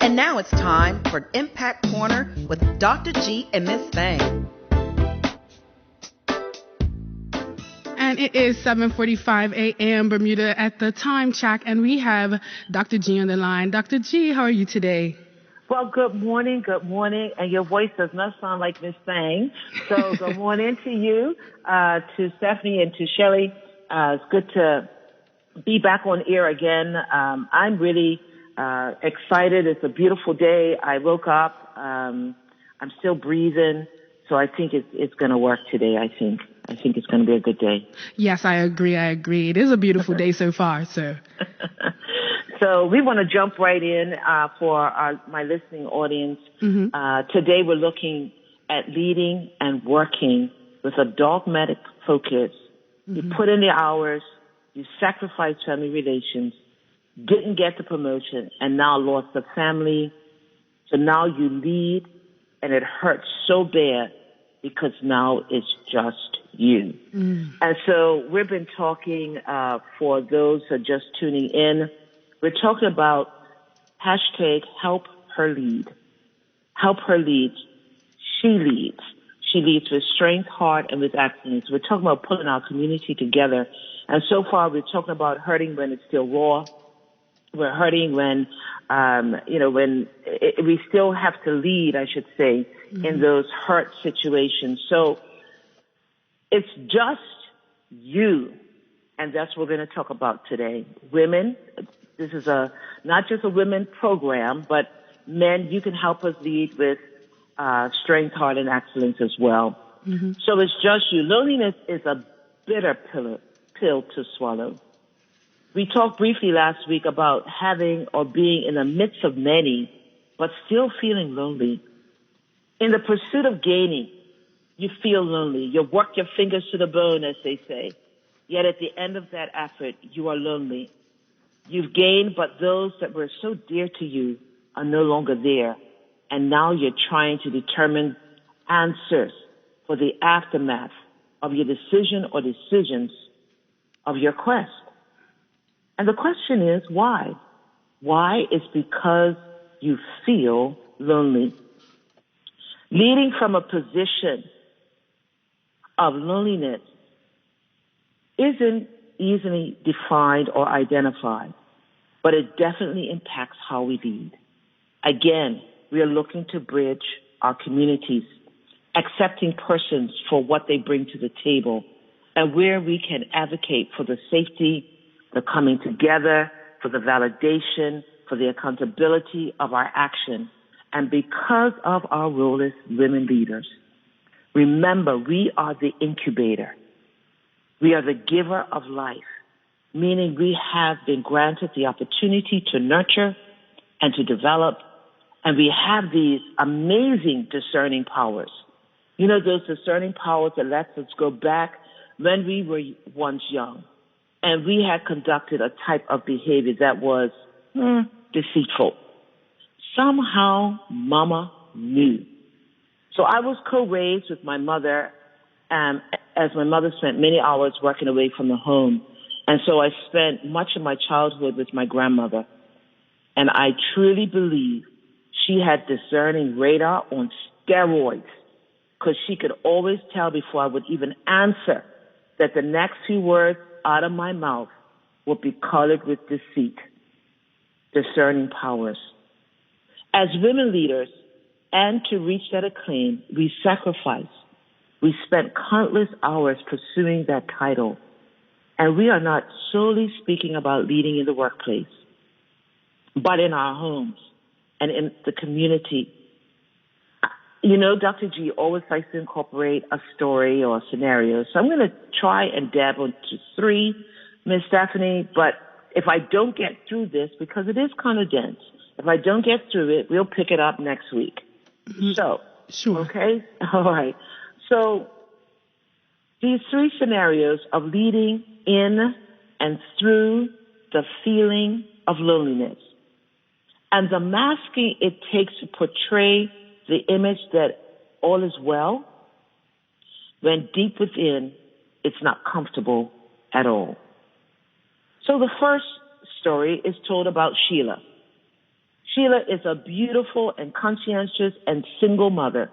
And now it's time for Impact Corner with Dr. G and Miss Thang. And it is 7:45 a.m. Bermuda at the time check, and we have Dr. G on the line. Dr. G, how are you today? Well, good morning, and your voice does not sound like Miss Thang. So good morning to you, to Stephanie, and to Shelley. It's good to be back on air again. I'm really excited. It's a beautiful day. I woke up. I'm still breathing, so I think it's going to work today. I think it's going to be a good day. Yes, I agree. It is a beautiful day so far. So we want to jump right in for my listening audience. Mm-hmm. Today we're looking at leading and working with a dogmatic focus. Mm-hmm. You put in the hours, you sacrifice family relations, didn't get the promotion, and now lost the family. So now you lead, and it hurts so bad because now it's just you. Mm. And so we've been talking, for those who are just tuning in, we're talking about hashtag help her lead. Help her lead. She leads. She leads with strength, heart, and with excellence. We're talking about pulling our community together. And so far we're talking about hurting when it's still raw. We're hurting when, we still have to lead, I should say, mm-hmm. in those hurt situations. So it's just you. And that's what we're going to talk about today. Women, this is not just a women program, but men, you can help us lead with strength, heart, and excellence as well. Mm-hmm. So it's just you. Loneliness is a bitter pill to swallow. We talked briefly last week about having or being in the midst of many, but still feeling lonely. In the pursuit of gaining, you feel lonely. You work your fingers to the bone, as they say. Yet at the end of that effort, you are lonely. You've gained, but those that were so dear to you are no longer there. And now you're trying to determine answers for the aftermath of your decision or decisions of your quest. And the question is, why? Why? It's because you feel lonely. Leading from a position of loneliness isn't easily defined or identified, but it definitely impacts how we lead. Again, we are looking to bridge our communities, accepting persons for what they bring to the table, and where we can advocate for the safety, the coming together, for the validation, for the accountability of our action. And because of our role as women leaders, remember, we are the incubator. We are the giver of life, meaning we have been granted the opportunity to nurture and to develop, and we have these amazing discerning powers. You know, those discerning powers that lets us go back when we were once young, and we had conducted a type of behavior that was deceitful. Somehow, Mama knew. So I was co-raised with my mother, as my mother spent many hours working away from the home. And so I spent much of my childhood with my grandmother. And I truly believe she had discerning radar on steroids, because she could always tell before I would even answer that the next few words out of my mouth would be colored with deceit. Discerning powers. As women leaders, and to reach that acclaim, we sacrifice. We spent countless hours pursuing that title. And we are not solely speaking about leading in the workplace, but in our homes and in the community. You know, Dr. G always likes to incorporate a story or a scenario. So I'm going to try and dabble into 3, Ms. Stephanie, but if I don't get through this, because it is kind of dense, if I don't get through it, we'll pick it up next week. Mm-hmm. So, sure. Okay? All right. So these 3 scenarios of leading in and through the feeling of loneliness and the masking it takes to portray the image that all is well, when deep within it's not comfortable at all. So the first story is told about Sheila. Sheila is a beautiful and conscientious and single mother.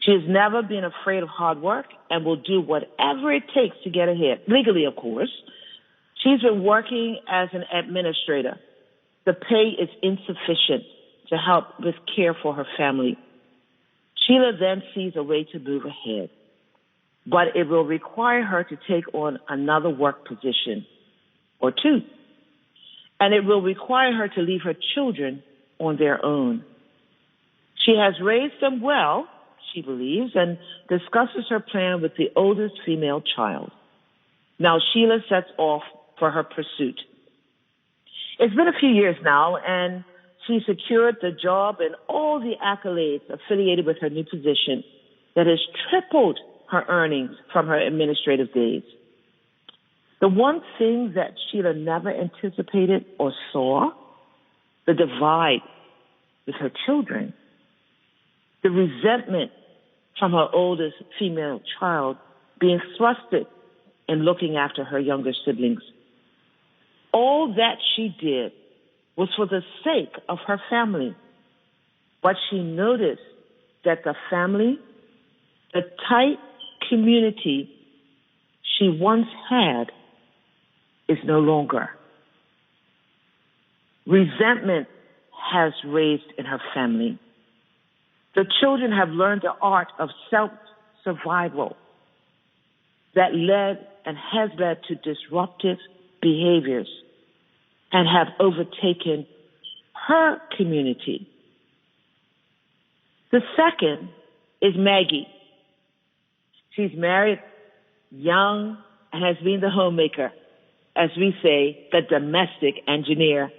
She has never been afraid of hard work and will do whatever it takes to get ahead, legally, of course. She's been working as an administrator. The pay is insufficient to help with care for her family. Sheila then sees a way to move ahead, but it will require her to take on another work position or two. And it will require her to leave her children on their own. She has raised them well, she believes, and discusses her plan with the oldest female child. Now Sheila sets off for her pursuit. It's been a few years now, and she secured the job and all the accolades affiliated with her new position that has tripled her earnings from her administrative days. The one thing that Sheila never anticipated or saw, the divide with her children, the resentment from her oldest female child being thrusted in looking after her younger siblings. All that she did was for the sake of her family, but she noticed that the family, the tight community she once had, is no longer. Resentment has raised in her family. The children have learned the art of self-survival that led and has led to disruptive behaviors and have overtaken her community. The second is Maggie. She's married, young, and has been the homemaker, as we say, the domestic engineer.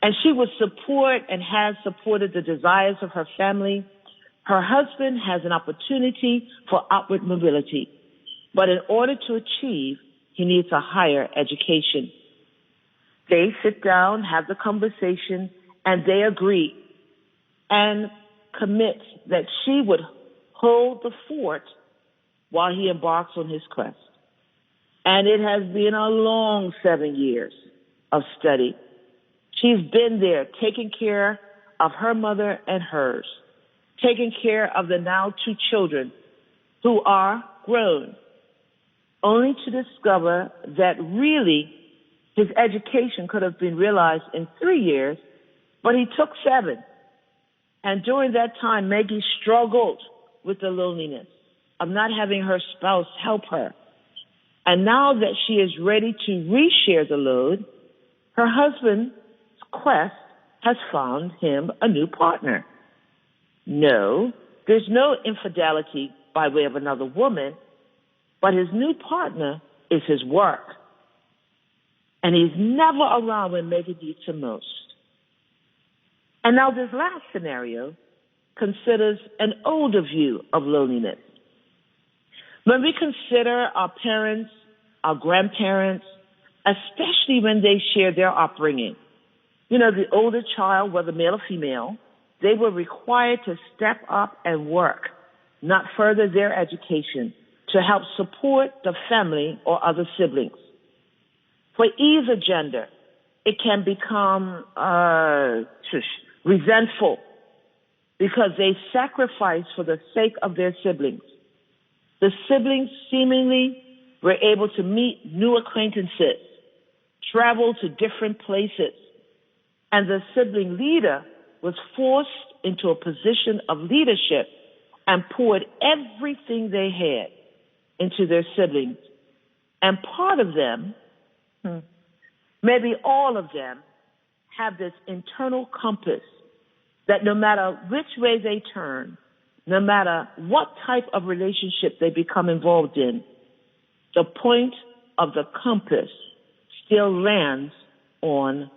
And she will support and has supported the desires of her family. Her husband has an opportunity for upward mobility, but in order to achieve, he needs a higher education. They sit down, have the conversation, and they agree and commit that she would hold the fort while he embarks on his quest. And it has been a long 7 years of study. She's been there taking care of her mother and hers, taking care of the now 2 children who are grown, only to discover that really his education could have been realized in 3 years, but he took 7. And during that time, Maggie struggled with the loneliness of not having her spouse help her. And now that she is ready to reshare the load, her husband's quest has found him a new partner. No, there's no infidelity by way of another woman, but his new partner is his work. And he's never around when Maggie needs him most. And now this last scenario considers an older view of loneliness. When we consider our parents, our grandparents, especially when they share their upbringing, you know, the older child, whether male or female, they were required to step up and work, not further their education, to help support the family or other siblings. For either gender, it can become resentful because they sacrifice for the sake of their siblings. The siblings seemingly were able to meet new acquaintances, travel to different places, and the sibling leader was forced into a position of leadership and poured everything they had into their siblings. And part of them, maybe all of them, have this internal compass that no matter which way they turn, no matter what type of relationship they become involved in, the point of the compass still lands on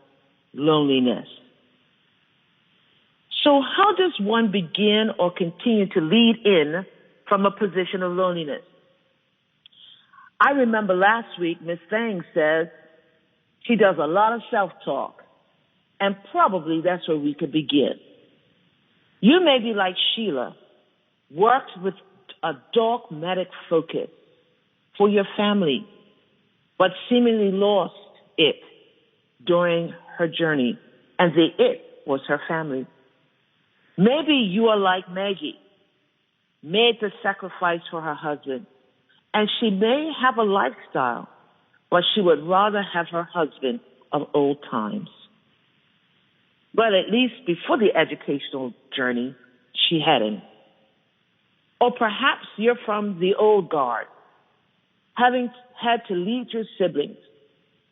loneliness. So how does one begin or continue to lead in from a position of loneliness? I remember last week, Ms. Thang says she does a lot of self-talk, and probably that's where we could begin. You may be like Sheila, worked with a dogmatic focus for your family, but seemingly lost it during her journey. And the it was her family. Maybe you are like Maggie, made the sacrifice for her husband, and she may have a lifestyle, but she would rather have her husband of old times. But at least before the educational journey, she had him. Or perhaps you're from the old guard, having had to lead your siblings.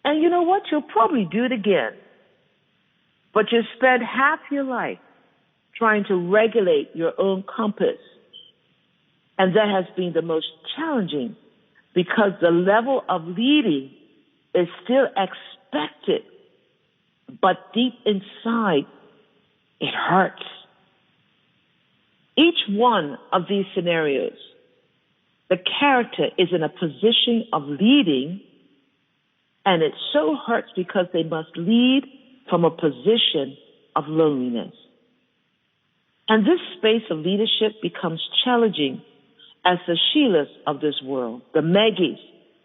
And you know what? You'll probably do it again. But you spend half your life trying to regulate your own compass. And that has been the most challenging because the level of leading is still expected. But deep inside, it hurts. Each one of these scenarios, the character is in a position of leading, and it so hurts because they must lead from a position of loneliness. And this space of leadership becomes challenging as the Sheilas of this world, the Maggies,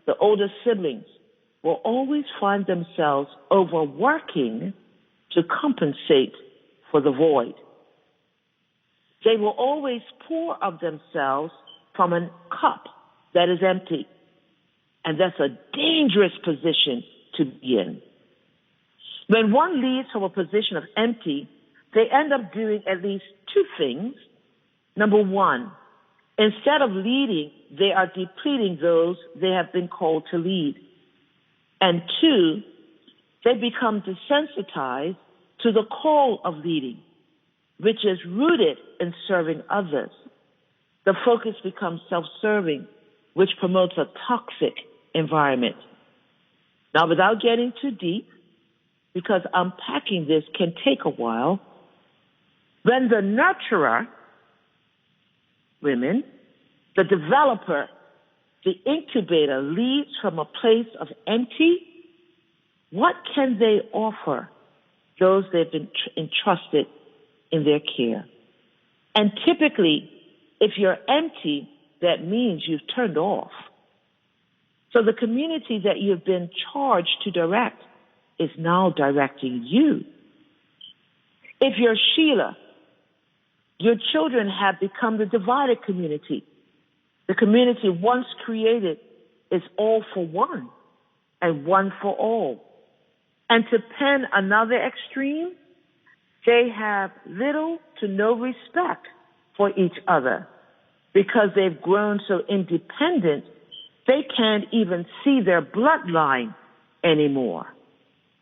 the older siblings, will always find themselves overworking to compensate for the void. They will always pour of themselves from a cup that is empty. And that's a dangerous position to be in. When one leads from a position of empty, they end up doing at least two things. Number one, instead of leading, they are depleting those they have been called to lead. And two, they become desensitized to the call of leading, which is rooted in serving others. The focus becomes self-serving, which promotes a toxic environment. Now, without getting too deep, because unpacking this can take a while, when the nurturer, women, the developer, the incubator leads from a place of empty, what can they offer those they've been entrusted in their care? And typically, if you're empty, that means you've turned off. So the community that you've been charged to direct is now directing you. If you're Sheila, your children have become the divided community. The community once created is all for one and one for all. And to pen another extreme, they have little to no respect for each other because they've grown so independent, they can't even see their bloodline anymore.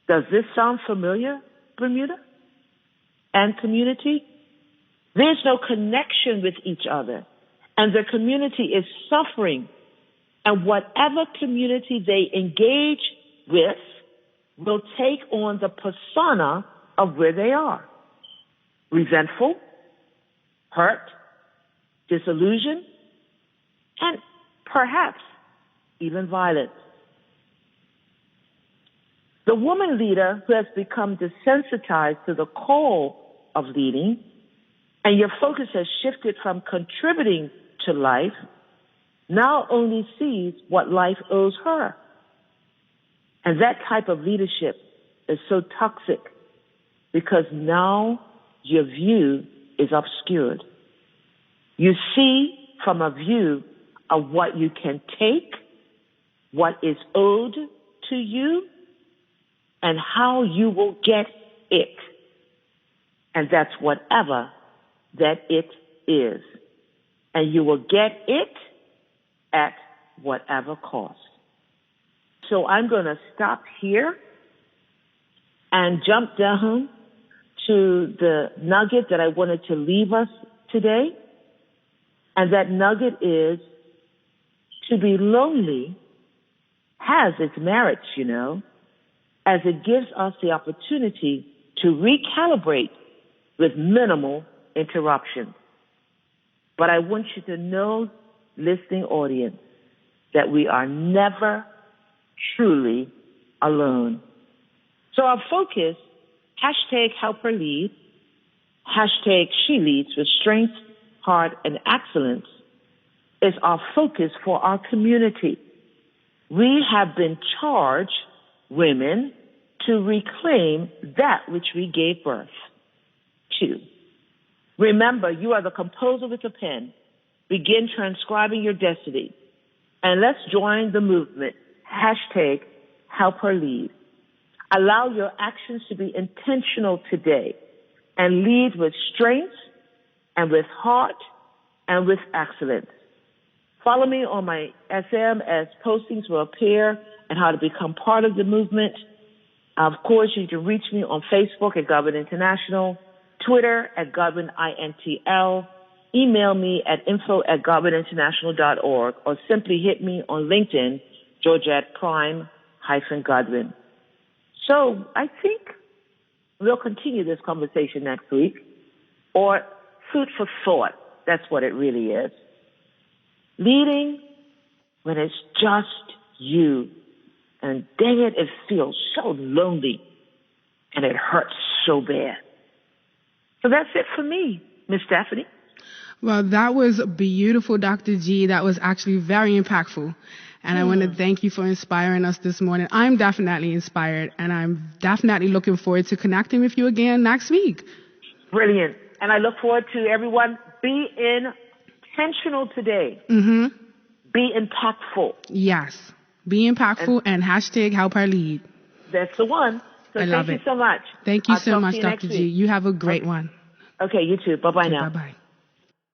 Does this sound familiar, Bermuda and community? There's no connection with each other, and the community is suffering. And whatever community they engage with will take on the persona of where they are. Resentful, hurt, disillusioned, and perhaps even violent. The woman leader who has become desensitized to the call of leading, and your focus has shifted from contributing to life, now only sees what life owes her. And that type of leadership is so toxic because now your view is obscured. You see from a view of what you can take, what is owed to you, and how you will get it. And that's whatever that it is. And you will get it at whatever cost. So I'm going to stop here and jump down to the nugget that I wanted to leave us today. And that nugget is to be lonely has its merits, you know, as it gives us the opportunity to recalibrate with minimal interruption. But I want you to know, listening audience, that we are never truly alone. So our focus, #HelpHerLead, #SheLeads with strength, heart, and excellence, is our focus for our community. We have been charged, women, to reclaim that which we gave birth. to. Remember, you are the composer with a pen. Begin transcribing your destiny. And let's join the movement. Hashtag help her lead. Allow your actions to be intentional today and lead with strength and with heart and with excellence. Follow me on my SM as postings will appear and how to become part of the movement. Of course, you can reach me on Facebook at Godwin International, Twitter at Godwin INTL, email me at info@godwininternational.org, or simply hit me on LinkedIn, Georgette Prime-Godwin. So I think we'll continue this conversation next week, or food for thought. That's what it really is. Leading when it's just you. And dang it, it feels so lonely and it hurts so bad. So that's it for me, Miss Stephanie. Well, that was beautiful, Dr. G. That was actually very impactful. And I want to thank you for inspiring us this morning. I'm definitely inspired, and I'm definitely looking forward to connecting with you again next week. Brilliant. And I look forward to everyone. Be intentional today. Mm-hmm. Be impactful. Yes. Be impactful and hashtag help our lead. That's the one. So I love it. Thank you so much. Thank you I'll so talk much, to you Dr. next G. week. You have a great one. Okay, you too. Bye-bye now. Bye-bye.